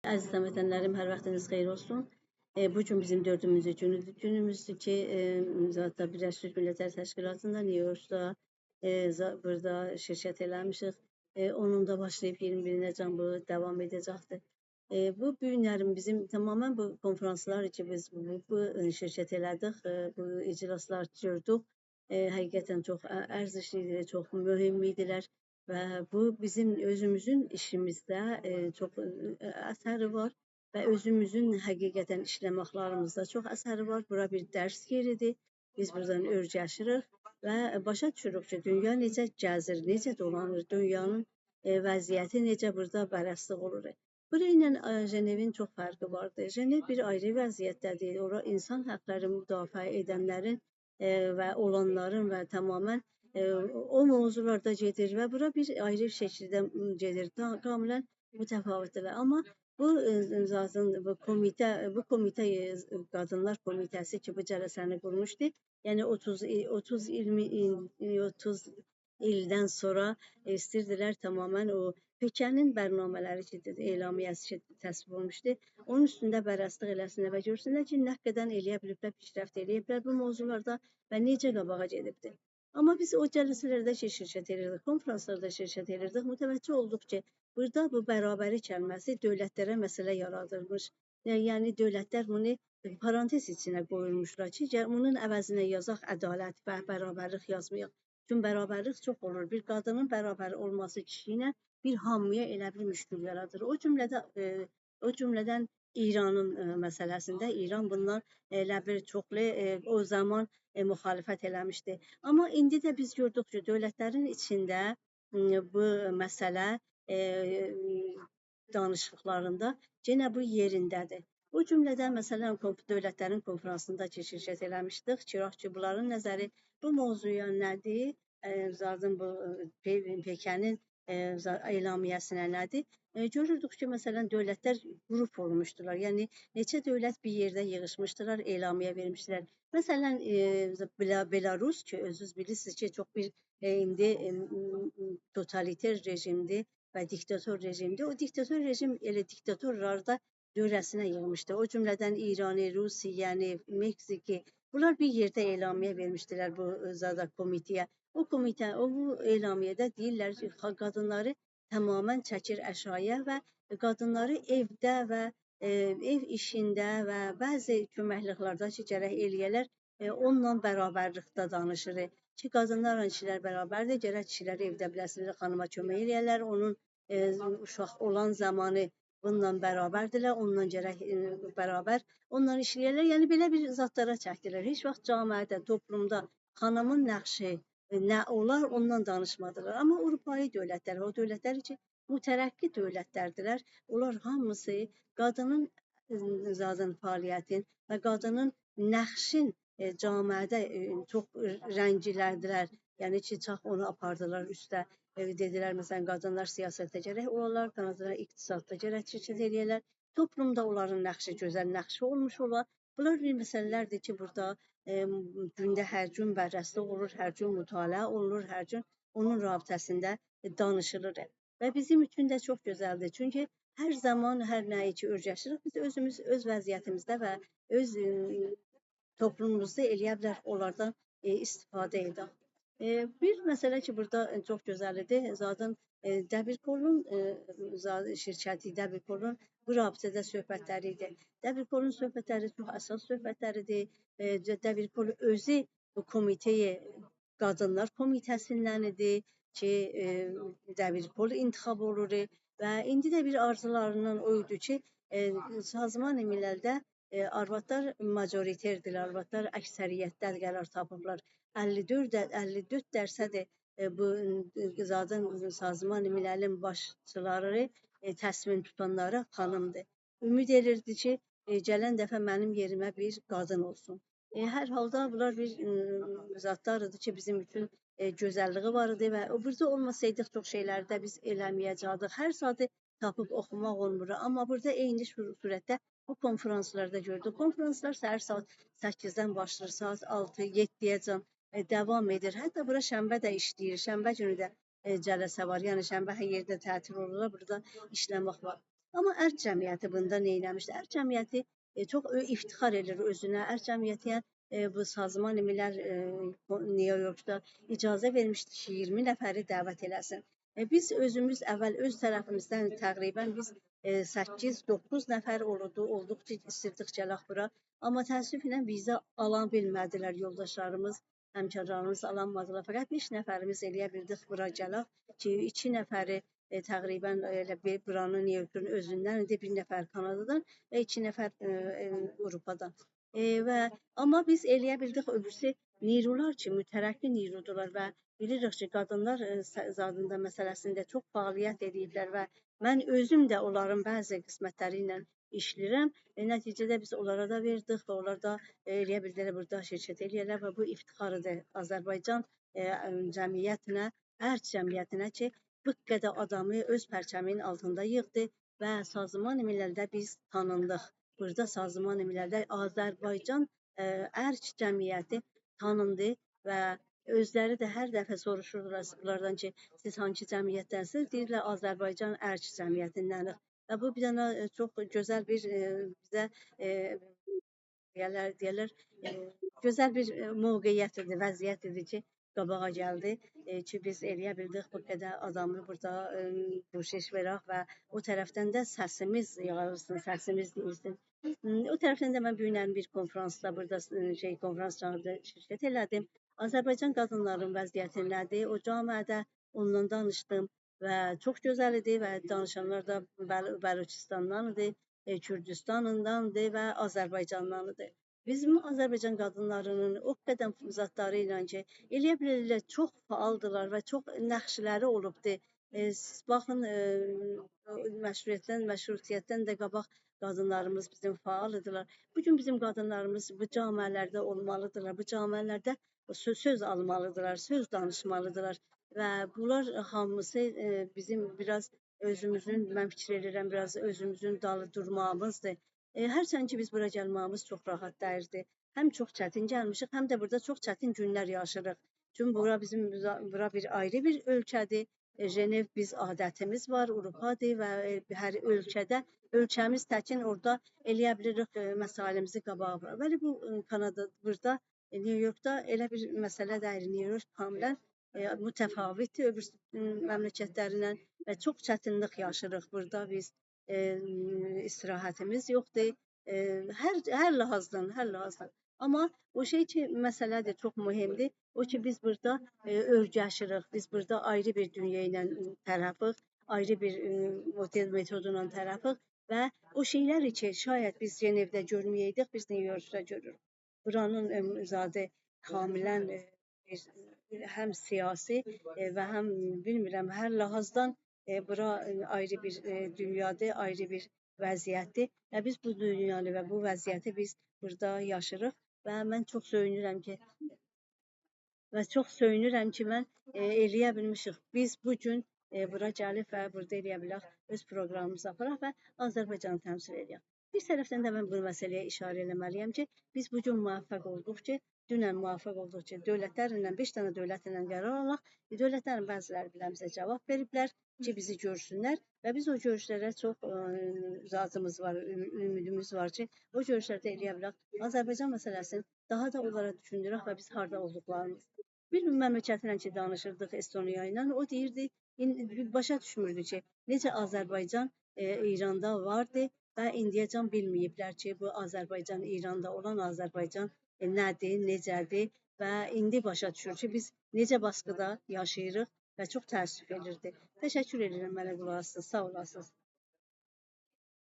Əziz həmvətənlərim, hər vaxtınız xeyir olsun. Bu gün bizim dördüncü günüdür. Günümüzdür ki, zaten Birləşmiş Millətlər Təşkilatında New York'da burada şirkət eləmişik. Onun da başlayıb 21-nəcən bu davam edəcəkdir. Bu günlərin bizim tamamen bu konferanslar ki biz bu şirkət elədik, bu iclaslar gördük. Həqiqətən çox ərzişli, çox mühüm idilər. Və bu bizim özümüzün işimizdə çox əsəri var və özümüzün həqiqətən işləməklərimizdə çox əsəri var. Bura bir dərs yeridir. Biz buradan öyrəşirik və başa düşürük ki, dünya necə gəzir, necə dolanır, dünyanın vəziyyəti necə burada bərəstlik olur. Bura ilə Cenevin çox fərqi vardır. Cenev bir ayrı vəziyyətdədir. Ora insan hüquqları müdafiə edənlərin və olanların və tamamən o mövzularda gedir və bura bir ayrı şəkildə gedir. Kamilən mütəfavitdirlər. Amma bu zaten bu komitə Qadınlar Komitəsi ki bu cəlsəni qurmuşdu. Yəni 30 ildən sonra istəyirdilər tamamən o Pekenin bərnamələri ki, elamiyyəsi ki, təsvib olmuşdu. Onun üstündə bərəstlik eləsinlər və görsünlər ki, nə qədər eləyə biliblər, pişrəft eləyiblər bu mövzularda və necə qabağa gedibdir. Amma biz o cəlsələrdə şirkət edirdik, konferanslarda şirkət edirdik. Mütəvəccüh olduq ki, burada bu bərabərlik kəlməsi dövlətlərə məsələ yaradılmış. Yəni dövlətlər bunu parantez içinə qoyulmuşlar ki, bunun əvəzinə yazaq ədalət və bərabərlik yazmayaq. Çünki bərabərlik çox olur. Bir qadının bərabər olması kişi ilə bir hamıya elə bir müşkül yaradır. O cümlədən İranın məsələsində İran bundan elə bir çoxlu o zaman müxalifət eləmişdi. Amma indi də biz gördük ki, dövlətlərin içində bu məsələ danışıqlarında yenə bu yerindədir. O cümlədən məsələn dövlətlərin konferansında şirkət eləmişdik. Çıraq ki, bunların nəzəri bu mövzuya nədir? Zaten bu Pekenin elamiyyəsinə nədir? Görürdük ki, məsələn dövlətlər qrup olmuşdular. Yəni neçə dövlət bir yerdə yığılmışdılar, elamiyyə vermişdilər. Məsələn Belarus ki, özünüz bilirsiniz ki, çox bir indi totaliter rejimdir və diktator rejimdir. O diktator rejim elə diktatorlarda dövrəsinə yığmışdı. O cümlədən İranı, Rusiyanı, Meksiki bunlar bir yerdə elamiyyə vermişdilər bu zada komitəyə. O bu elamiyyədə deyirlər ki, qadınları tamamən çəkir aşağıya və qadınları evdə və ev işində və bəzi köməkliklərdə ki, gərək eləyələr, onunla bərabərlikdə danışır ki, qadınlarla kişilər bərabərdir, gərək kişilər evdə biləsiniz, xanıma kömək eləyərlər, onun uşaq olan zamanı bununla bərabərdirlər, onunla gərək bərabər onunla işləyərlər. Yəni belə bir zatlara çəkdilər. Heç vaxt cəmiyyətdə, toplumda xanımın nəqşi nə olar, ondan danışmadılar. Amma Avropalı dövlətlər, o dövlətlər ki, mütərəqqi dövlətlərdirlər. Onlar hamısı qadının zaten fəaliyyətin və qadının nəqşin cəmiyyətdə çox rəngilərdilər. Yəni ki, çox onu apardılar üstə. Dedilər, məsələn, qadınlar siyasətdə gərək olarlar, qadınlar iqtisadda gərək şirkət eləyərlər. Toplumda onların nəqşi gözəl nəqşi olmuş olar. Bunlar bir məsələlərdir ki, burada gündə hər gün bərrəstlik olur, hər gün mütaliə olunur, hər gün onun rabitəsində danışılır. Və bizim üçün də çox gözəldir. Çünki hər zaman hər nəyi ki öyrəşirik, biz özümüz öz vəziyyətimizdə və öz toplumumuzda eləyə bilər onlardan istifadə edək. Bir məsələ ki, burada çox gözəl idi. Zaten Dəbirkolun şirkəti Dəbirkolun bu rabitədə söhbətləri idi. Dəbirkolun söhbətləri çox əsas söhbətləridir. Dəbirkol özü bu komitəyə Qadınlar Komitəsindən idi ki, Dəbirkol intiqab olur və indi də bir arzularından o idi ki, Sazman Miləldə arvadlar majoriterdirlər, arvadlar əksəriyyətdə qərar tapıblar. 54% bu zaten Sazman Miləlin başçıları təsmin tutanları xanımdır. Ümid edirdi ki, gələn dəfə mənim yerimə bir qadın olsun. Hər halda bunlar bir zatlardır ki, bizim üçün gözəlliyi var idi və burada olmasaydıq çox şeyləri də biz eləməyəcəkdik. Hər saatı tapıb oxumaq olmur. Amma burada eyni surətdə bu konferanslarda gördük. Konferanslar səhər saat 8-dən başlayır, saat 6-7-yəcən davam edir. Hətta bura şənbə də işləyir. Şənbə günü də cələsə var. Yəni şənbə yerdə tətil olurlar, burada işləmək var. Amma Ərk cəmiyyəti bunda nə etmişdi? Ərk cəmiyyəti çox iftixar edir özünə. Ərk cəmiyyətinə bu Sazman Emilər New Yorkda icazə vermişdi ki, 20 nəfəri dəvət eləsin. Biz özümüz əvvəl öz tərəfimizdən təqribən biz 8-9 nəfər olduq ki, istirdik gələk bura. Amma təəssüflə viza ala bilmədilər yoldaşlarımız, həmkarlarımız alamadılar. Fəqət 5 nəfərimiz eləyə bildik bura gələk ki, 2 nəfəri təqribən elə buranın New Yorkun özündən idi, bir nəfər Kanadadan və 2 nəfər Avropadan. Amma biz eləyə bildik öbürsü nirular ki, mütərəqqi nirudular və bilirik ki, qadınlar zadında məsələsində çox fəaliyyət ediblər və mən özüm də onların bəzi qismətləri ilə işləyirəm. Nəticədə biz onlara da verdik və onlar da eləyə bildilər burada şirkət eləyirlər və bu iftixarıdır Azərbaycan cəmiyyətinə, Ərk cəmiyyətinə ki, bu qədər adamı öz pərçəminin altında yığdı və Sazman Emirlərdə biz tanındıq. Burada Sazman Emirlərdə Azərbaycan Ərk cəmiyyəti tanındı və özləri də hər dəfə soruşurdular bunlardan ki, siz hansı cəmiyyətdənsiniz? Deyirlər Azərbaycan Ərk cəmiyyətindənik. Və bu bir dənə çox gözəl bir bizə deyirlər gözəl bir mövqeyyətdir, vəziyyətdir ki, qabağa gəldi ki, biz eləyə bildik bu qədər adamı burada buşeş verək və o tərəfdən də səsimiz yayılsın, səsimiz deyilsin. O tərəfdən də mən bugünlərin bir konfransda burada konfrans çağırdı, şirkət elədim. Azərbaycan qadınların vəziyyəti nədir? O camiədə ondan danışdım və çox gözəl idi və danışanlar da Bəluçistandandır, Kürdistanındandır və Azərbaycandandır. Bizim Azərbaycan qadınlarının o qədər zatları ilə ki, eləyə bilirlər, çox fəaldırlar və çox nəxşləri olubdur. Siz baxın, məşrutiyyətdən də qabaq qadınlarımız bizim fəaldılar. Bugün bizim qadınlarımız bu camiələrdə olmalıdırlar, bu camiələrdə söz almalıdırlar, söz danışmalıdırlar və bunlar hamısı bizim biraz özümüzün, mən fikir edirəm, biraz özümüzün dalı durmağımızdır. Hərçənd ki, biz bura gəlməyimiz çox rahat dəyirdi. Həm çox çətin gəlmişik, həm də burada çox çətin günlər yaşırıq. Çünki bura bir ayrı bir ölkədir. Cenev biz adətimiz var, Avropadır və hər ölkədə ölkəmiz təkin orada eləyə bilirik məsailimizi qabağa bura. Bəli bu Kanada burada New Yorkda elə bir məsələ deyil. New York kamilən mütəfavitdir öbür məmləkətlərindən və çox çətinlik yaşırıq burada biz. İstirahətimiz yoxdur. Hər lahazdan. Amma o şey ki, məsələ də çox mühümdür. O ki, biz burada örgəşirik. Biz burada ayrı bir dünya ilə tərəfik, ayrı bir model metoduyla tərəfik və o şeyləri ki, şayət biz Cenevdə görməyəydik, biz New Yorkda görürük. Buranın zadı kamilən həm siyasi və həm bilmirəm, hər lahazdan bura ayrı bir dünyadır, ayrı bir vəziyyətdir və biz bu dünyanı və bu vəziyyəti biz burada yaşırıq və mən çox söyünürəm ki, mən eləyə bilmişik. Biz bu gün bura gəlib və burada eləyə bilək, öz proqramımızı aparaq və Azərbaycanı təmsil edək. Bir tərəfdən də mən bu məsələyə işarə eləməliyəm ki, biz bu gün müvəffəq olduq ki, dünən müvəffəq olduq ki, dövlətlərlə, 5 dənə dövlətlə qərar alaq. Dövlətlərin bəziləri bizə cavab veriblər ki, bizi görsünlər və biz o görüşlərə çox razımız var, ümidimiz var ki, o görüşlərdə eləyə bilək. Azərbaycan məsələsini daha da onlara düşündürək və biz harda olduqlarımız. Bir məmləkətlə ki, danışırdıq Estoniya ilə, o deyirdi, başa düşmürdü ki, necə Azərbaycan İranda vardı və indiyəcən bilməyiblər ki, bu Azərbaycan, İranda olan Azərbaycan nədir, necədir və indi başa düşür ki, biz necə baskıda yaşayırıq və çox təəssüf edirdi. Təşəkkür edirəm mənə qulaq asdınız, sağ olasınız.